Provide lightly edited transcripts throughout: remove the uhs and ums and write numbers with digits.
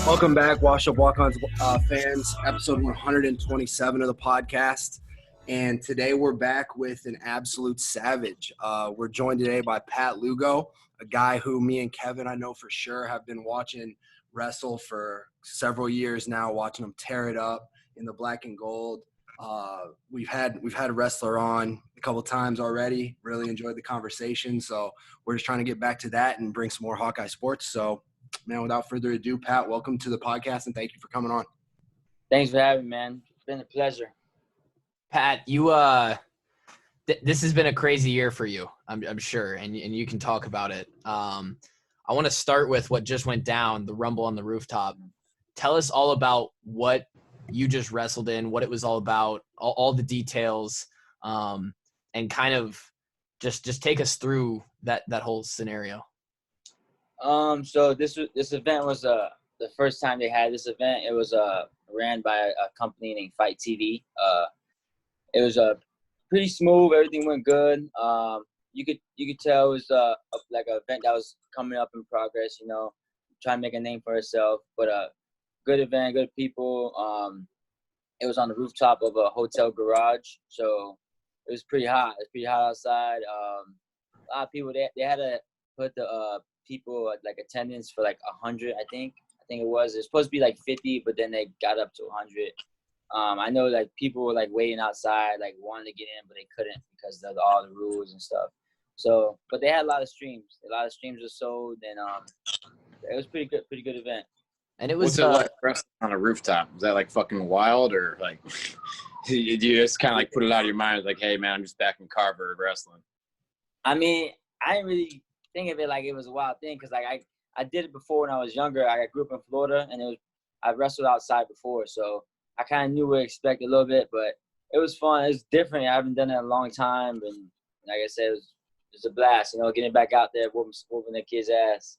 Welcome back, Wash Up Walkons fans, episode 127 of the podcast. And today we're back with an absolute savage. We're joined today by Pat Lugo, a guy who me and Kevin, I know for sure, have been watching wrestle for several years now, watching him tear it up in the black and gold. We've had a wrestler on a couple times already. Really enjoyed the conversation. So we're just trying to get back to that and bring some more Hawkeye sports. So, man, without further ado, Pat, welcome to the podcast and thank you for coming on. Thanks for having me, man. It's been a pleasure. Pat, you this has been a crazy year for you, I'm sure, and you can talk about it. I want to start with what just went down, the Rumble on the Rooftop. Tell us all about what you just wrestled in, what it was all about, all the details, and kind of just take us through that whole scenario. So this event was the first time they had this event. It was ran by a company named Fight TV. It was pretty smooth. Everything went good. You could tell it was like an event that was coming up in progress. You know, trying to make a name for herself. But good event, good people. It was on the rooftop of a hotel garage, so it was pretty hot. It was pretty hot outside. A lot of people. They had to put the people like attendance for like 100. I think it was. It was supposed to be like 50, but then they got up to 100. I know like people were like waiting outside, like wanting to get in, but they couldn't because of all the rules and stuff. So, but they had a lot of streams. A lot of streams were sold, and it was pretty good event. And it was what's it like wrestling on a rooftop? Was that like fucking wild, or like did you just kind of like put it out of your mind, like, hey man, I'm just back in Carver wrestling? I mean, I didn't really think of it like it was a wild thing because like I did it before when I was younger. I grew up in Florida, and I wrestled outside before, so I kind of knew what to expect a little bit, but it was fun. It was different. I haven't done it in a long time, and like I said, it was a blast. You know, getting back out there, whooping the kid's ass.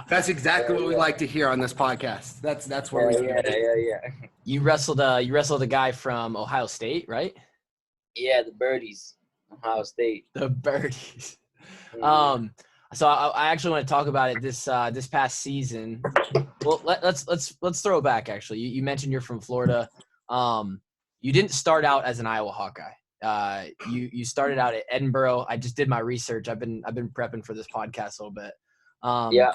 That's exactly what we like to hear on this podcast. That's where yeah. You wrestled a guy from Ohio State, right? Yeah, the Birdies, Ohio State. The Birdies. Mm-hmm. So I actually want to talk about it this past season. Well, let's throw it back. Actually, you mentioned you're from Florida. You didn't start out as an Iowa Hawkeye. You started out at Edinboro. I just did my research. I've been prepping for this podcast a little bit. Yeah.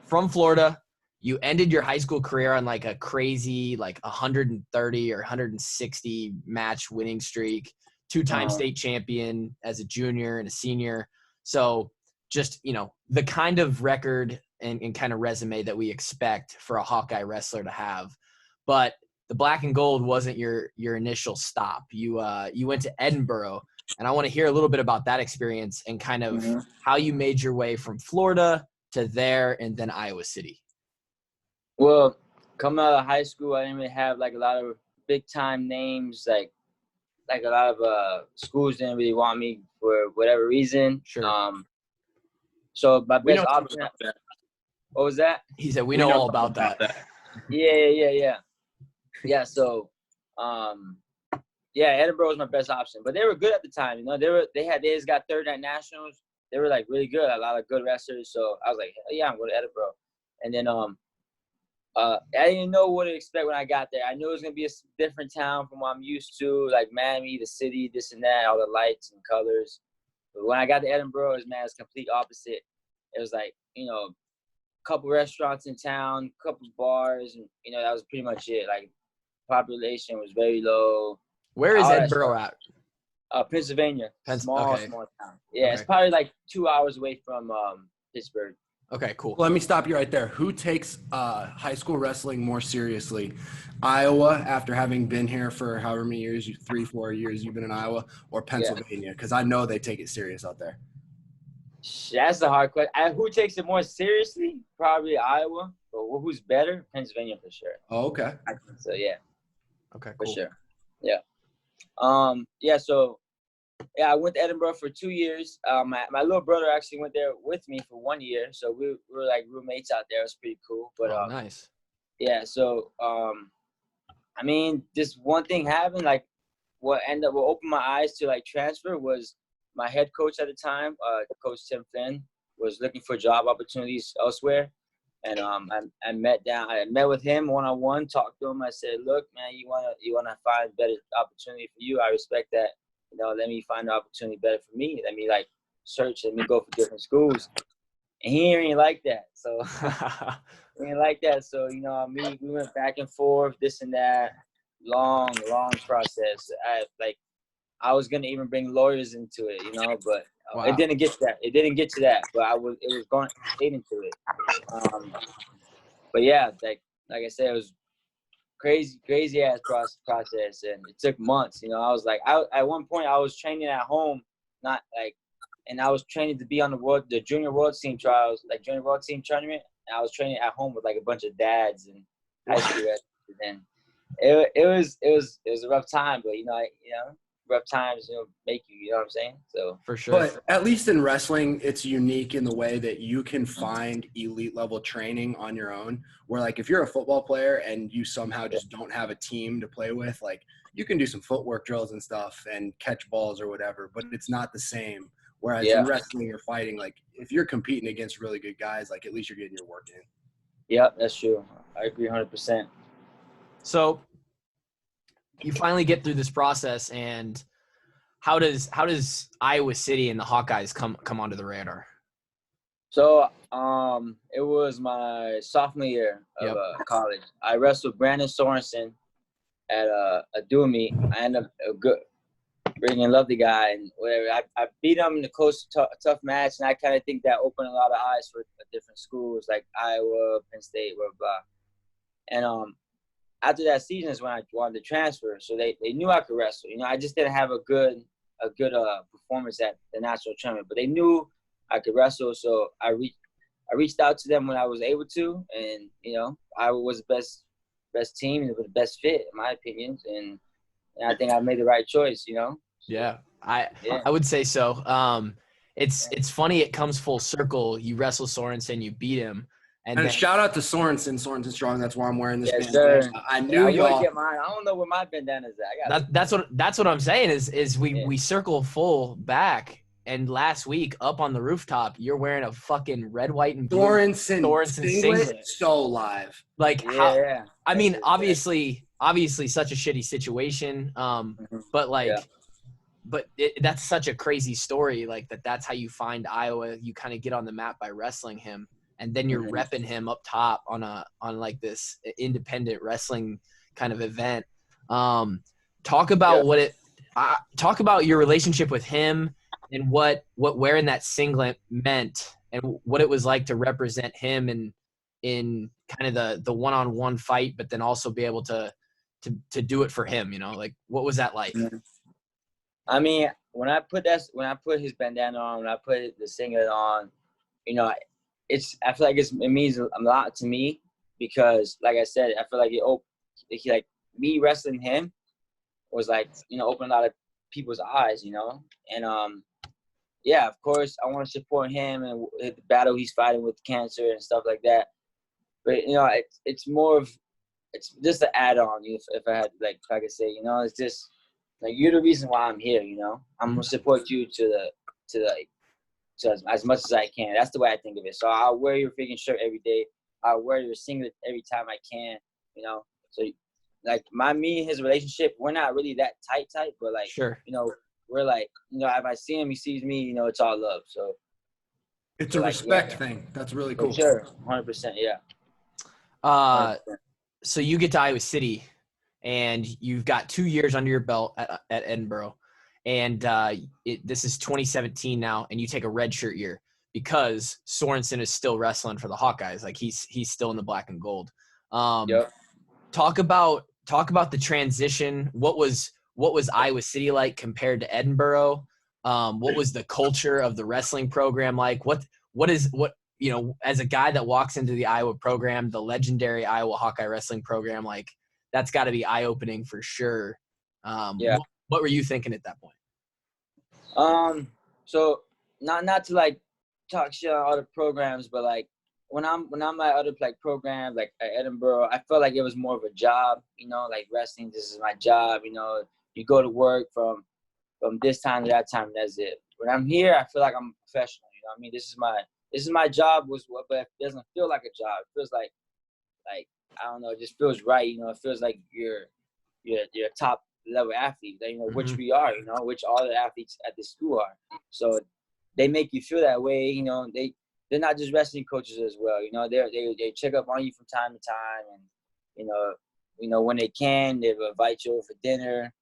From Florida, you ended your high school career on like a crazy 130 or 160 match winning streak. Two-time state champion as a junior and a senior. So just, you know, the kind of record and kind of resume that we expect for a Hawkeye wrestler to have. But the black and gold wasn't your initial stop. You went to Edinboro, and I want to hear a little bit about that experience and kind of how you made your way from Florida to there and then Iowa City. Well, coming out of high school, I didn't really have like a lot of big time names. Like a lot of schools didn't really want me for whatever reason. Sure. So my best option. What was that? He said, we know all about that. Yeah. So, Edinboro was my best option, but they were good at the time. You know, they just got third night nationals. They were like really good, a lot of good wrestlers. So I was like, hell yeah, I'm going to Edinboro. And then I didn't know what to expect when I got there. I knew it was gonna be a different town from what I'm used to, like Miami, the city, this and that, all the lights and colors. But when I got to Edinboro, it was complete opposite. It was like, you know, a couple restaurants in town, a couple bars, and you know, that was pretty much it. Like population was very low. Where is Edinboro at? Pennsylvania. Small town. Yeah, okay. It's probably like 2 hours away from Pittsburgh. Okay, cool. Let me stop you right there. Who takes high school wrestling more seriously? Iowa, after having been here for however many years, 3-4 years you've been in Iowa, or Pennsylvania? Because I know they take it serious out there. That's the hard question. Who takes it more seriously? Probably Iowa. But who's better? Pennsylvania for sure. Oh, okay. So, yeah. Okay, cool. For sure. Yeah. I went to Edinboro for 2 years. My little brother actually went there with me for 1 year. So we were like roommates out there. It was pretty cool. But nice. Yeah. So, I mean, just one thing happened, like what opened my eyes to like transfer was my head coach at the time, Coach Tim Flynn, was looking for job opportunities elsewhere. And I met with him one-on-one, talked to him. I said, look, man, you wanna find better opportunity for you. I respect that. Let me find an opportunity better for me. Let me search. Let me go for different schools. And he ain't like that. So he ain't like that. So we went back and forth, this and that, long process. I was gonna even bring lawyers into it, but Wow. it didn't get to that. It didn't get to that, but it was going straight into it. But yeah, like I said, it was crazy ass process, and it took months. I was at one point I was training at home, and I was training to be on the junior world team trials, junior world team tournament. And I was training at home with a bunch of dads and high school guys. And it was a rough time, but rough times make you. You know what I'm saying? So for sure. But at least in wrestling, it's unique in the way that you can find elite level training on your own. Where if you're a football player and you somehow just don't have a team to play with, you can do some footwork drills and stuff and catch balls or whatever, but it's not the same. Whereas in wrestling or fighting, if you're competing against really good guys, at least you're getting your work in. Yeah, that's true. I agree 100%. So you finally get through this process, and how does Iowa City and the Hawkeyes come onto the radar? So it was my sophomore year of college. I wrestled Brandon Sorenson at a dual meet. I ended up bringing a lovely guy, and whatever. I beat him in the close, tough match, and I kind of think that opened a lot of eyes for different schools like Iowa, Penn State, blah blah. And after that season is when I wanted to transfer. So they knew I could wrestle. I just didn't have a good performance at the national tournament, but they knew I could wrestle. So I reached out to them when I was able to, and Iowa was the best team and the best fit in my opinion, and I think I made the right choice. Yeah, I would say so. It's funny. It comes full circle. You wrestle Sorenson, you beat him. And then, shout out to Sorenson. Sorenson Strong. That's why I'm wearing this bandana. I knew y'all. Get mine. I don't know where my bandana's at. That's what I'm saying is we circle full back. And last week up on the rooftop, you're wearing a fucking red, white, and blue Sorenson singlet. So live. I mean, obviously such a shitty situation. But that's such a crazy story. That's how you find Iowa. You kind of get on the map by wrestling him. And then you're repping him up top on this independent wrestling kind of event. Talk about talk about your relationship with him and what wearing that singlet meant and what it was like to represent him in kind of the one-on-one fight, but then also be able to do it for him. What was that like? I mean, when I put his bandana on, when I put the singlet on, I feel like it means a lot to me because, like I said, I feel like me wrestling him was opened a lot of people's eyes, and of course I want to support him and the battle he's fighting with cancer and stuff like that. But it's just an add-on. If I had if I could say, it's just you're the reason why I'm here. I'm gonna support you to as much as I can. That's the way I think of it. So I'll wear your freaking shirt every day. I'll wear your singlet every time I can, So me and his relationship, we're not really that tight, but sure. We're if I see him, he sees me, it's all love. So it's a respect thing. That's really cool. For sure. 100%. Yeah. 100%. So you get to Iowa City and you've got 2 years under your belt at Edinboro. And this is 2017 now, and you take a redshirt year because Sorenson is still wrestling for the Hawkeyes. He's still in the black and gold. Talk about the transition. What was Iowa City like compared to Edinboro? What was the culture of the wrestling program like? What as a guy that walks into the Iowa program, the legendary Iowa Hawkeye wrestling program, that's got to be eye-opening for sure. What were you thinking at that point? So not to talk shit on other programs, but when I'm at other programs at Edinboro, I felt like it was more of a job, wrestling. This is my job, you go to work from this time to that time, and that's it. When I'm here, I feel like I'm a professional. This is this is my job, but it doesn't feel like a job. It feels like I don't know, it just feels right. You know, it feels like you're a top level athlete. You know, which we are. You know, which all the athletes at this school are. So they make you feel that way. You know, they're not just wrestling coaches as well. You know, they check up on you from time to time, and you know when they can, they will invite you over for dinner.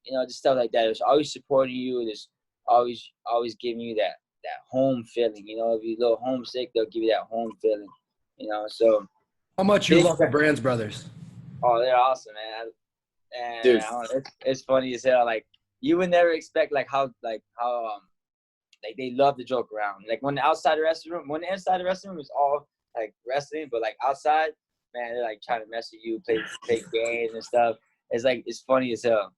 You know, just stuff like that. It's always supporting you. There's always giving you that home feeling. You know, if you're a little homesick, they'll give you that home feeling. You know, so. How much you love the Brands brothers? Oh, they're awesome, man. And Dude. It's funny as hell. Like, you would never expect how they love to joke around. Like, when the inside the wrestling room is all like wrestling, but like outside, man, they're like trying to mess with you, play games and stuff. It's funny as hell.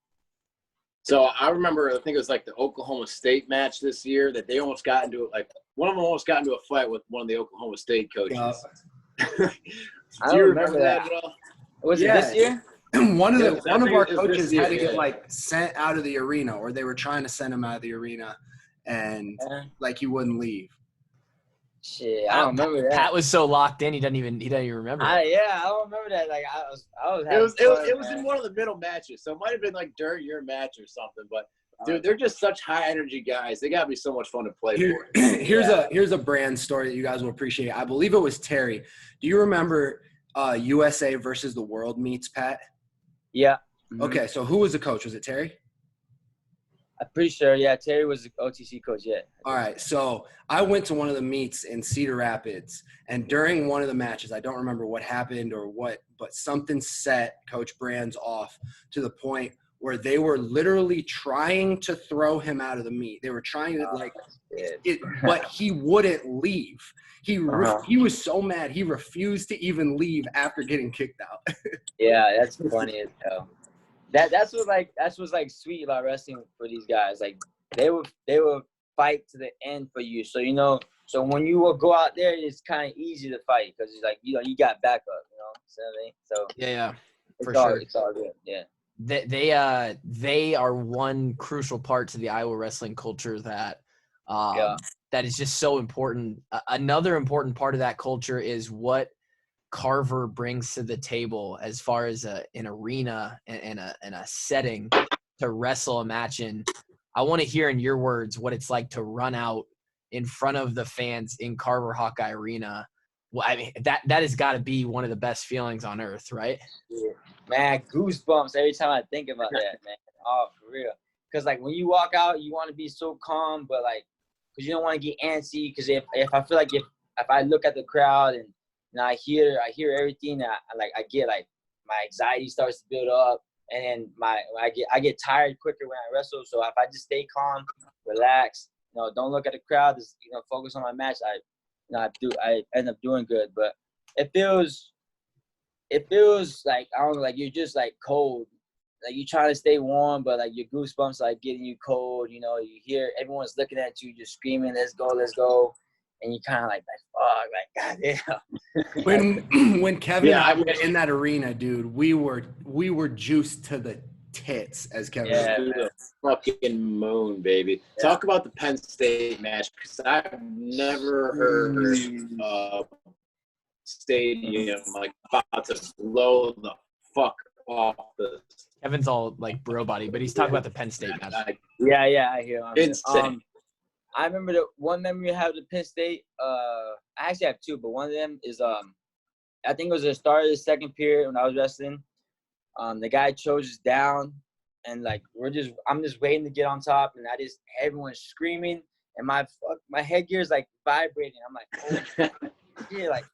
So I remember, I think it was like the Oklahoma State match this year that they almost got into one of them almost got into a fight with one of the Oklahoma State coaches. I don't remember that. Was it this year? One of our coaches had to get like sent out of the arena, or they were trying to send him out of the arena, and like he wouldn't leave. Shit, I don't remember that. Pat was so locked in, he doesn't even remember. I don't remember that. Like I was. It was in one of the middle matches, so it might have been like during your match or something. But dude, they're just such high energy guys. They gotta be so much fun to play for. Here's a brand story that you guys will appreciate. I believe it was Terry. Do you remember USA versus the World meets, Pat? Yeah. Okay, so who was the coach? Was it Terry? I'm pretty sure. Yeah, Terry was the OTC coach. Yeah. All right, so I went to one of the meets in Cedar Rapids, and during one of the matches, I don't remember what happened or what, but something set Coach Brands off to the point where they were literally trying to throw him out of the meet. They were trying to but he wouldn't leave. He was so mad he refused to even leave after getting kicked out. Yeah, that's funny as hell. That's what's like sweet about wrestling for these guys. Like they will fight to the end for you. So so when you will go out there, it's kind of easy to fight because it's like you got backup. So yeah, sure, it's all good. Yeah. They are one crucial part to the Iowa wrestling culture that is just so important. Another important part of that culture is what Carver brings to the table as far as an arena and a setting to wrestle a match in. I want to hear in your words what it's like to run out in front of the fans in Carver Hawkeye Arena. Well, I mean, that has got to be one of the best feelings on earth, right? Yeah. Man, goosebumps every time I think about that, man. Oh, for real. Because, like, when you walk out, you want to be so calm, but, like, because you don't want to get antsy. Because if I feel like if I look at the crowd and I hear everything, I get, like, my anxiety starts to build up. And then I get tired quicker when I wrestle. So if I just stay calm, relax, don't look at the crowd, just, focus on my match, I end up doing good. But it feels like, I don't know, like you're just like cold. Like you're trying to stay warm, but like your goosebumps like getting you cold. You hear everyone's looking at you, just screaming, let's go. And you kind of like, fuck, like, goddamn. When Kevin and I were in that arena, dude, we were juiced to the tits, as Kevin said. The fucking moon, baby. Yeah. Talk about the Penn State match, because I've never heard stadium like about to blow the fuck off the. Kevin's all like bro body, but he's talking about the Penn State match. Yeah, I hear him. Insane. I remember the one memory I have of the Penn State. I actually have two, but one of them is I think it was the start of the second period when I was wrestling. The guy chose us down, and like I'm just waiting to get on top, and everyone's screaming, and my headgear is like vibrating. I'm like, oh yeah, like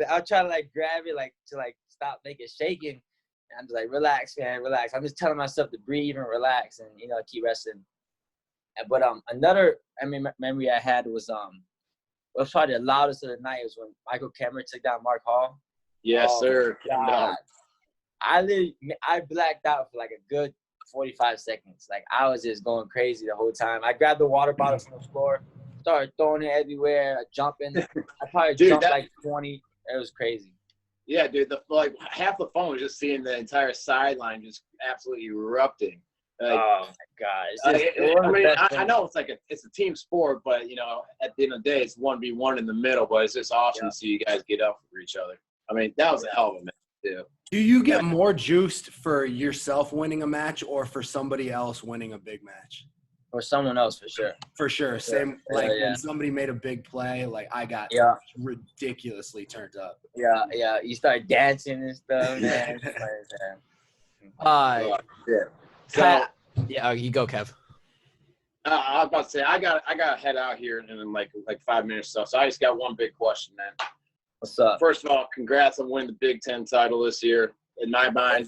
I'll try to like grab it like to like stop making shaking. And I'm just like, relax, man, relax. I'm just telling myself to breathe and relax and keep wrestling. But another memory I had was probably the loudest of the night was when Michael Kemmer took down Mark Hall. Yes, sir. God. I blacked out for like a good 45 seconds. Like I was just going crazy the whole time. I grabbed the water bottle from the floor, started throwing it everywhere, jumping. I probably jumped like 20. It was crazy. Yeah, dude. Like half the fun was just seeing the entire sideline just absolutely erupting. Like, oh my God! It's just, I know it's like it's a team sport, but at the end of the day, it's 1v1 in the middle. But it's just awesome to see you guys get up for each other. I mean, that was a hell of a match too. Do you get more juiced for yourself winning a match or for somebody else winning a big match? Or someone else for sure. For sure. Same when somebody made a big play, like I got ridiculously turned up. Yeah. You start dancing and stuff, man. So, you go, Kev. I was about to say I got to head out here in like 5 minutes or so. So I just got one big question, man. What's up? First of all, congrats on winning the Big Ten title this year. In my mind,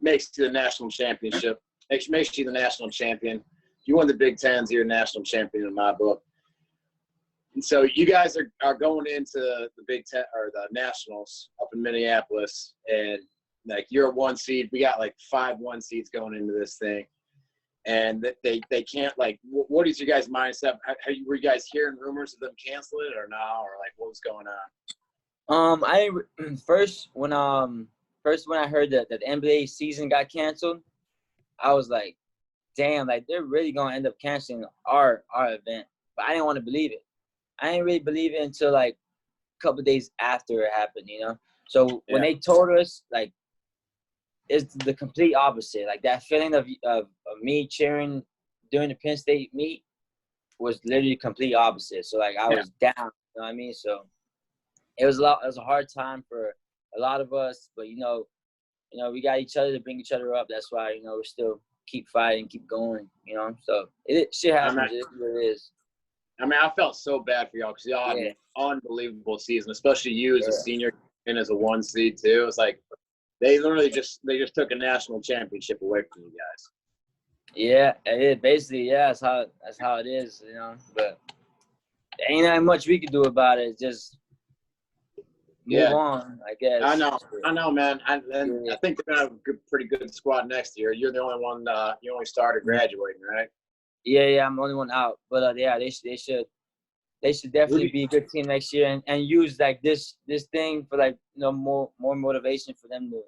makes you the national championship. Makes you the national champion. If you win the Big Tens, you're a national champion in my book. And so you guys are going into the Big Ten or the Nationals up in Minneapolis, and like you're a 1 seed. We got like 5 1 seeds going into this thing, and they can't like. What is your guys' mindset? Were you guys hearing rumors of them canceling it or no, or like what was going on? First when I heard that the NBA season got canceled, I was like, damn, like they're really gonna end up canceling our event. But I didn't want to believe it. I didn't really believe it until like a couple of days after it happened, So when they told us, like, it's the complete opposite. Like that feeling of me cheering during the Penn State meet was literally complete opposite. So like I was down, you know what I mean? So it was a hard time for a lot of us, but we got each other to bring each other up. That's why, we're still keep fighting, keep going, So shit happens. It is what it is. I mean, I felt so bad for y'all because y'all had an unbelievable season, especially you as a senior and as a 1 seed too. It's like they literally just took a national championship away from you guys. Yeah, it is basically that's how it is, But there ain't that much we can do about it. It's just move on, I guess. I know, man. I think they're gonna have a pretty good squad next year. You're the only one. You only started graduating, right? Yeah, I'm the only one out. But they should definitely be a good team next year and use like this thing for like more motivation for them to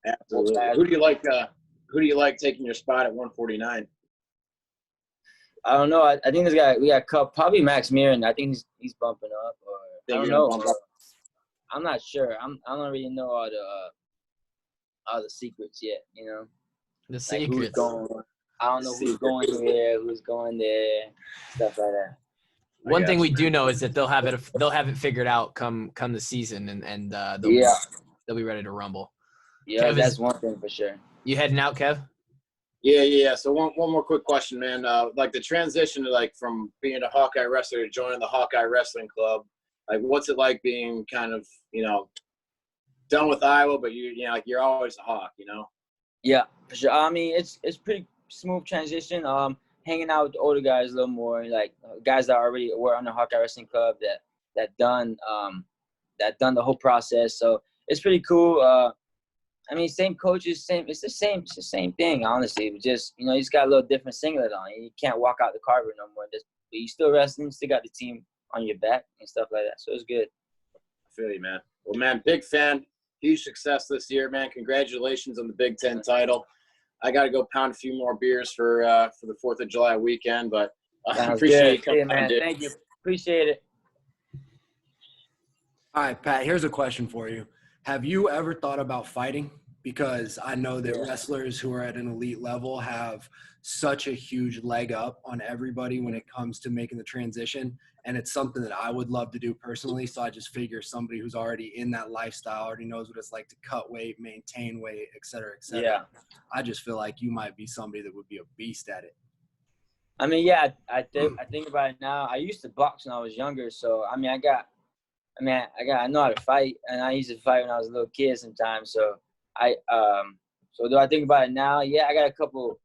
Absolutely. Who do you like taking your spot at 149? I don't know. I think we got Cup, probably Max Mirren. I think he's bumping up. Or I don't know. I'm not sure. I don't really know all the secrets yet. The secrets. I don't know who's going here, who's going there, stuff like that. One thing we do know is that they'll have it figured out come the season, and they'll be ready to rumble. Yeah, Kev, that's one thing for sure. You heading out, Kev? Yeah. So one more quick question, man. Like the transition to like from being a Hawkeye wrestler to joining the Hawkeye Wrestling Club. Like, what's it like being kind of done with Iowa, but you're always a Hawk, Yeah, for sure. I mean, it's pretty smooth transition. Hanging out with the older guys a little more, like guys that already were on the Hawkeye Wrestling Club that done the whole process. So it's pretty cool. I mean, same coaches, it's the same thing, honestly. But just you just got a little different singlet on. You can't walk out the Carver no more. But you still wrestling, still got the team on your back and stuff like that. So it's good. I feel you, man. Well, man, big fan. Huge success this year, man. Congratulations on the Big Ten title. I got to go pound a few more beers for the 4th of July weekend, but I appreciate you coming on, dude. Thank you. Appreciate it. All right, Pat, here's a question for you. Have you ever thought about fighting? Because I know that wrestlers who are at an elite level have such a huge leg up on everybody when it comes to making the transition. And it's something that I would love to do personally. So I just figure somebody who's already in that lifestyle already knows what it's like to cut weight, maintain weight, et cetera, et cetera. Yeah. I just feel like you might be somebody that would be a beast at it. I mean, I think about it now. I used to box when I was younger. So, I know how to fight. And I used to fight when I was a little kid sometimes. So, so do I think about it now? Yeah, I got a couple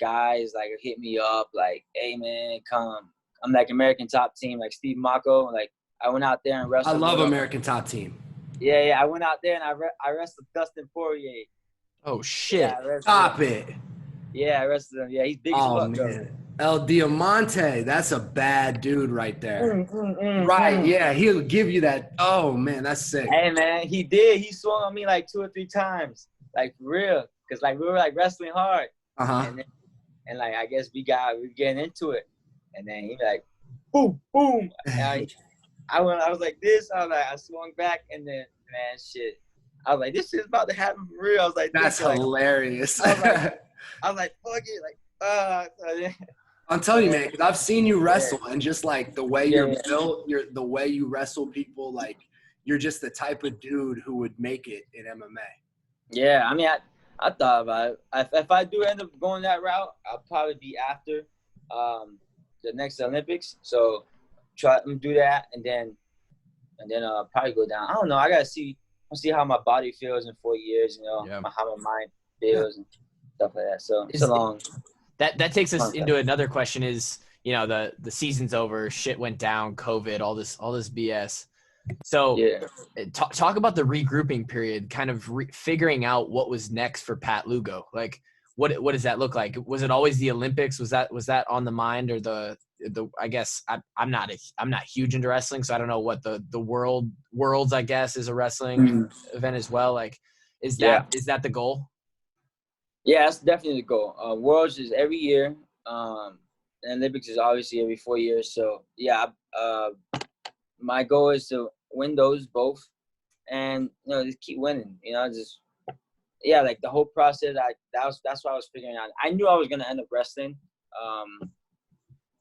guys like hit me up like, hey man, come. I'm like American Top Team, like Steve Mako. Like I went out there and wrestled. I love American Top Team. Yeah. I went out there and I wrestled Dustin Poirier. Oh shit! Yeah, stop it. Yeah, I wrestled him. Yeah, he's big as fuck. Man. El Diamante, that's a bad dude right there. Right, yeah, he'll give you that. Oh, man, that's sick. Hey, man, he did. He swung on me like 2 or 3 times, like for real, because like we were like wrestling hard. Uh-huh. And then And like I guess we getting into it, and then he like, boom, boom. And I was like this. I swung back, and then man, shit. I was like, this is about to happen for real. I was like, that's hilarious. I was like, fuck it, like, I'm telling you, man, because I've seen you wrestle, and just like the way you're built, the way you wrestle people, like you're just the type of dude who would make it in MMA. Yeah, I mean, I thought about it. If I do end up going that route, I'll probably be after the next Olympics. So try to do that, and then probably go down. I don't know. I gotta see how my body feels in 4 years. You know, how my mind feels and stuff like that. So it's a long. That takes us into another question. Is the season's over, shit went down, COVID, all this BS. So talk about the regrouping period, kind of figuring out what was next for Pat Lugo. Like, what does that look like? Was it always the Olympics? Was that on the mind, or the I guess I'm not huge into wrestling, so I don't know what the worlds I guess is a wrestling event as well. Like, is that the goal? Yeah, that's definitely the goal. Worlds is every year. And Olympics is obviously every 4 years. So yeah, my goal is to win those both, and just keep winning. Like the whole process. That's what I was figuring out. I knew I was gonna end up wrestling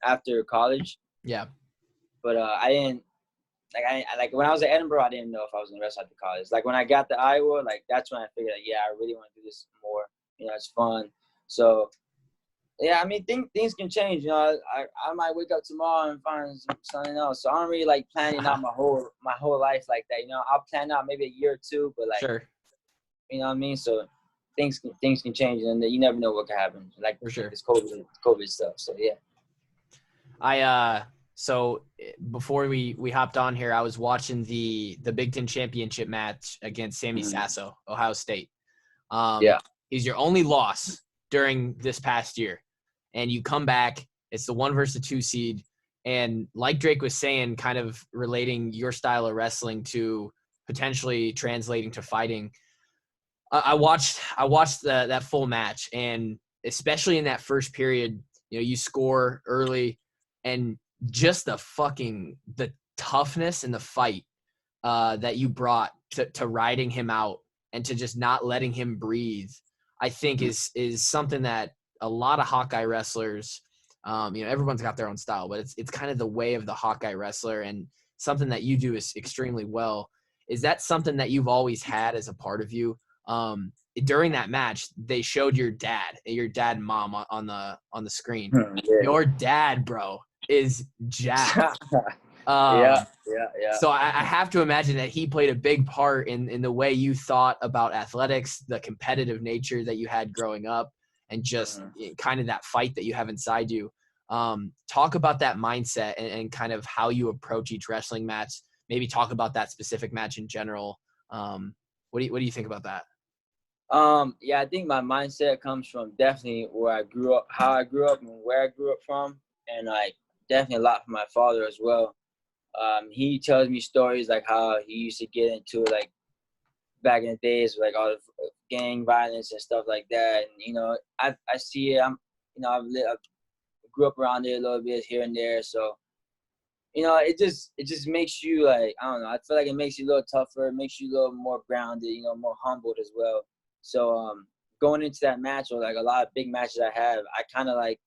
after college. Yeah. But I didn't like when I was at Edinboro, I didn't know if I was gonna wrestle after college. Like when I got to Iowa, like that's when I figured out, I really want to do this more. It's fun. So yeah, I mean things can change. I might wake up tomorrow and find something else. So I don't really like planning out my whole life like that. I'll plan out maybe a year or two, but like sure. You know what I mean? So things can change, and you never know what can happen. Like for sure, this COVID stuff. So yeah. So before we hopped on here, I was watching the Big Ten championship match against Sammy Sasso, Ohio State. He's your only loss during this past year, and you come back. It's the 1 versus 2 seed, and like Drake was saying, kind of relating your style of wrestling to potentially translating to fighting. I watched that full match, and especially in that first period, you score early, and just the toughness in the fight that you brought to riding him out and to just not letting him breathe, I think is something that a lot of Hawkeye wrestlers, everyone's got their own style, but it's kind of the way of the Hawkeye wrestler, and something that you do is extremely well. Is that something that you've always had as a part of you? During that match, they showed your dad and mom on the screen. Your dad, bro, is jacked. Yeah. So I have to imagine that he played a big part in the way you thought about athletics, the competitive nature that you had growing up, and just kind of that fight that you have inside you. Talk about that mindset and kind of how you approach each wrestling match. Maybe talk about that specific match in general. What do you think about that? I think my mindset comes from definitely where I grew up, how I grew up, and where I grew up from, and like definitely a lot from my father as well. He tells me stories like how he used to get into like back in the days, like all the gang violence and stuff like that. And I see it. I grew up around there a little bit here and there, so it just makes you like, I don't know. I feel like it makes you a little tougher. It makes you a little more grounded. More humbled as well. So going into that match, or like a lot of big matches I have, I kind of like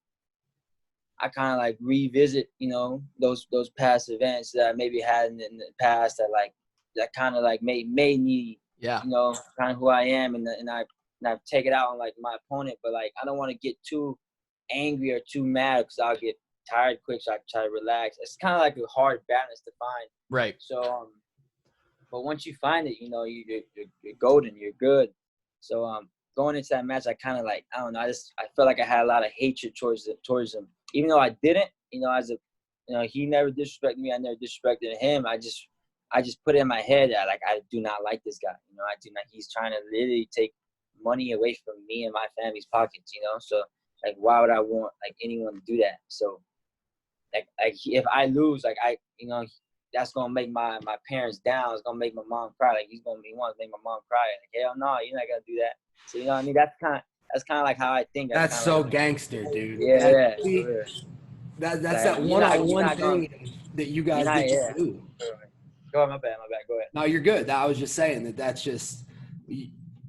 revisit, those past events that I maybe had in the past that kind of like made me, kind of who I am, and I take it out on like my opponent, but like I don't want to get too angry or too mad because I'll get tired quick, so I try to relax. It's kind of like a hard balance to find. Right. So, but once you find it, you're golden, you're good. So going into that match, I kind of like, I don't know, I felt like I had a lot of hatred towards him, even though I didn't. He never disrespected me, I never disrespected him. I just put it in my head that like I do not like this guy. I do not. He's trying to literally take money away from me and my family's pockets. So like, why would I want like anyone to do that? So like if I lose, like that's gonna make my parents down. It's gonna make my mom cry. Like he wants to make my mom cry. Like hell no, you're not gonna do that. So I mean, that's kind of that's kind of like how I think. That's so gangster, dude. Yeah. That's Like, that you're one-on-one not thing going, that you guys didn't do. Go ahead, my bad. Go ahead. No, you're good. I was just saying that's just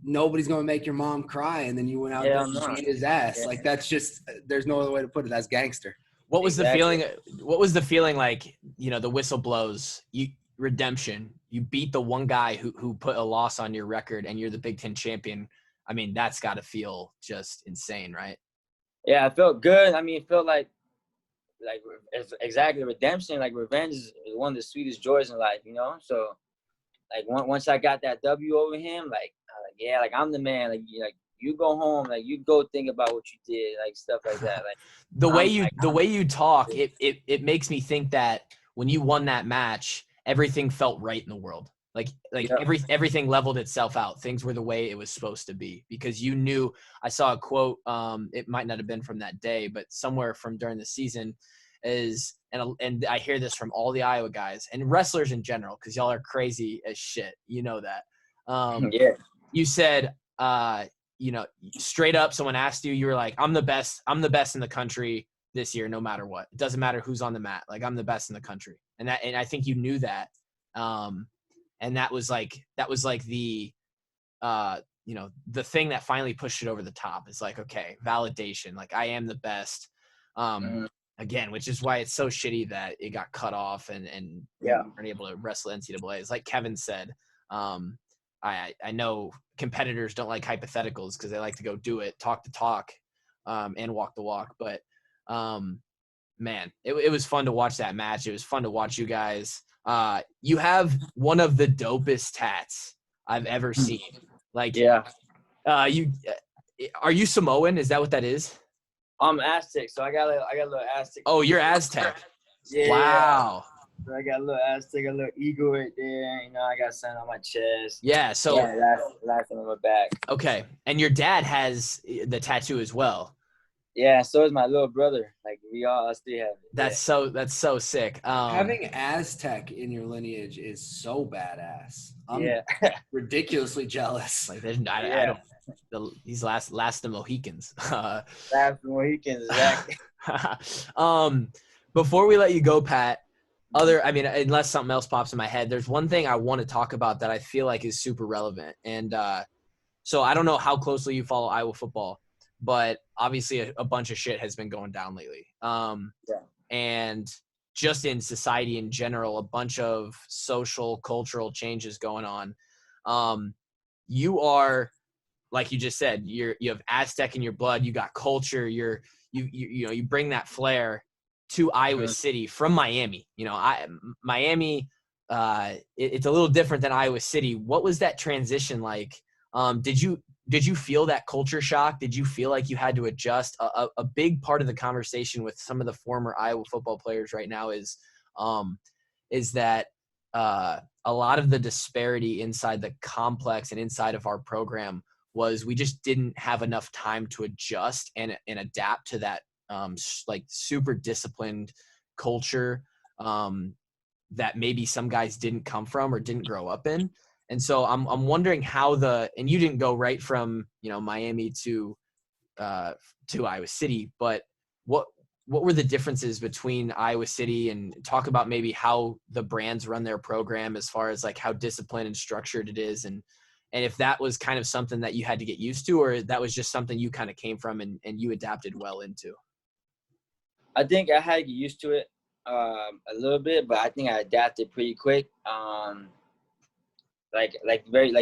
nobody's gonna make your mom cry, and then you went out there and beat his ass. Yeah. Like that's just there's no other way to put it. That's gangster. What was the feeling? What was the feeling like? You know, the whistle blows. Redemption. You beat the one guy who put a loss on your record, and you're the Big Ten champion. I mean, that's got to feel just insane, right? Yeah, it felt good. I mean, it felt like it's exactly redemption. Like revenge is one of the sweetest joys in life, you know. So, like once I got that W over him, like I'm the man. Like you go home, like you go think about what you did, like stuff like that. Like the way you talk, it makes me think that when you won that match, everything felt right in the world. Everything leveled itself out. Things were the way it was supposed to be because you knew. I saw a quote. It might not have been from that day, but somewhere from during the season and I hear this from all the Iowa guys and wrestlers in general because y'all are crazy as shit. You know that. You said, straight up, someone asked you, you were like, I'm the best in the country this year, no matter what. It doesn't matter who's on the mat. Like I'm the best in the country. And I think you knew that. And that was like the, the thing that finally pushed it over the top. It's like, okay, validation. Like I am the best. Again, which is why it's so shitty that it got cut off and you weren't able to wrestle NCAAs. Like Kevin said, I know competitors don't like hypotheticals because they like to go do it, talk the talk, and walk the walk. But man, it was fun to watch that match. It was fun to watch you guys. You have one of the dopest tats I've ever seen. Like, are you Samoan? Is that what that is? I'm Aztec, so I got a little Aztec. Oh, you're Aztec. Yeah. Wow. So I got a little Aztec, a little eagle right there. You know, I got something on my chest. Yeah. So last on my back. Okay, and your dad has the tattoo as well. Yeah, so is my little brother. Like us three have it. That's so sick. Having Aztec in your lineage is so badass. I'm ridiculously jealous. Like I don't. These last the Mohicans. Last the Mohicans, exactly. Before we let you go, Pat, unless something else pops in my head, there's one thing I want to talk about that I feel like is super relevant. And so I don't know how closely you follow Iowa football, but obviously a bunch of shit has been going down lately. And just in society in general, a bunch of social, cultural changes going on. You are, like you just said, you have Aztec in your blood. You got culture. You bring that flair to Iowa City from Miami. You know, Miami. It's a little different than Iowa City. What was that transition like? Did you feel that culture shock? Did you feel like you had to adjust? A big part of the conversation with some of the former Iowa football players right now is that a lot of the disparity inside the complex and inside of our program was we just didn't have enough time to adjust and adapt to that like super disciplined culture that maybe some guys didn't come from or didn't grow up in. And so I'm wondering how and you didn't go right from, Miami to Iowa City, but what were the differences between Iowa City, and talk about maybe how the brands run their program as far as like how disciplined and structured it is. And if that was kind of something that you had to get used to, or that was just something you kind of came from and you adapted well into. I think I had to get used to it a little bit, but I think I adapted pretty quick. Like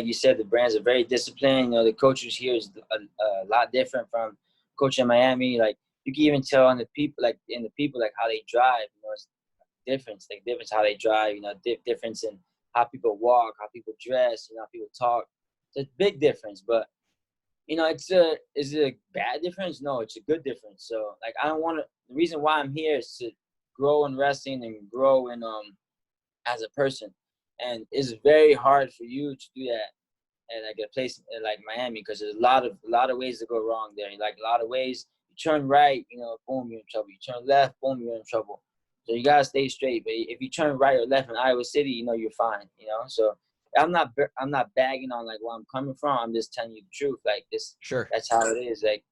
you said, the brands are very disciplined. The coaches here is a lot different from coach in Miami. Like you can even tell on the people, like how they drive. It's difference. Like difference how they drive. Difference in how people walk, how people dress. How people talk. It's a big difference, but is it a bad difference? No, it's a good difference. So like the reason why I'm here is to grow in wrestling and grow in as a person. And it's very hard for you to do that at like a place like Miami because there's a lot of ways to go wrong there. Like a lot of ways, you turn right, boom, you're in trouble. You turn left, boom, you're in trouble. So you gotta stay straight. But if you turn right or left in Iowa City, you're fine. So I'm not bagging on like where I'm coming from. I'm just telling you the truth. Like this, Sure. that's how it is. Like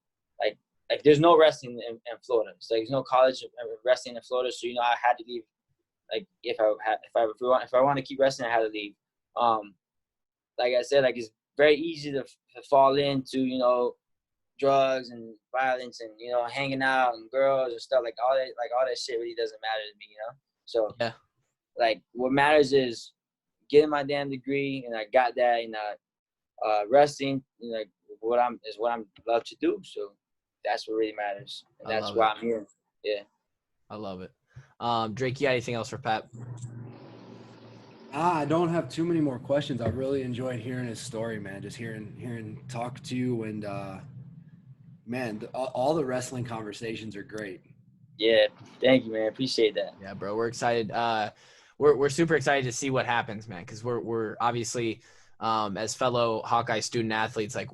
there's no wrestling in Florida. So there's no college wrestling in Florida. So I had to leave. Like if I want to keep wrestling, I had to leave. Like I said, like it's very easy to fall into drugs and violence and hanging out and girls and stuff like all that shit really doesn't matter to me. So Yeah. Like what matters is getting my damn degree, and I got that. Wrestling, like what I'm love to do. So that's what really matters, and that's why I'm here. Yeah. I love it. Drake, you got anything else for Pat? I don't have too many more questions. I really enjoyed hearing his story, man. Just hearing talk to you, and man, all the wrestling conversations are great. Yeah, thank you, man. Appreciate that. Yeah, bro, we're excited. We're super excited to see what happens, man, because we're obviously as fellow Hawkeye student athletes, like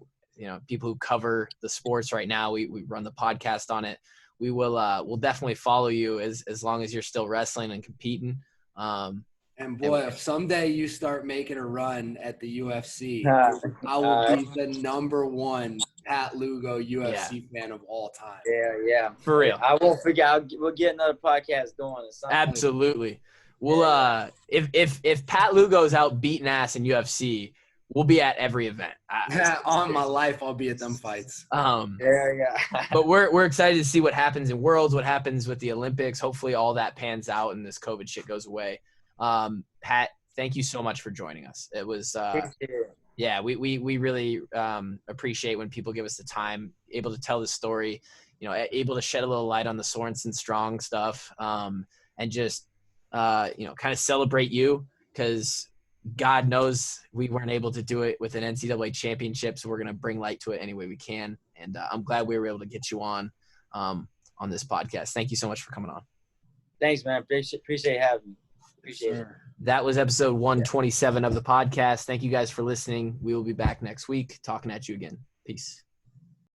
people who cover the sports right now. We run the podcast on it. We'll definitely follow you as long as you're still wrestling and competing. And boy, if someday you start making a run at the UFC, I will be the #1 Pat Lugo UFC fan of all time. Yeah. For real. I won't forget. We'll get another podcast going. Absolutely. We'll if Pat Lugo's out beating ass in UFC, we'll be at every event. On my life, I'll be at them fights. But we're excited to see what happens in Worlds, what happens with the Olympics. Hopefully all that pans out and this COVID shit goes away. Pat, thank you so much for joining us. It was we really appreciate when people give us the time, able to tell the story, able to shed a little light on the Sorenson strong stuff, and just kind of celebrate you, because God knows we weren't able to do it with an NCAA championship, so we're going to bring light to it any way we can. And I'm glad we were able to get you on this podcast. Thank you so much for coming on. Thanks, man. Appreciate having me. Appreciate it. That was episode 127 of the podcast. Thank you guys for listening. We will be back next week talking at you again. Peace.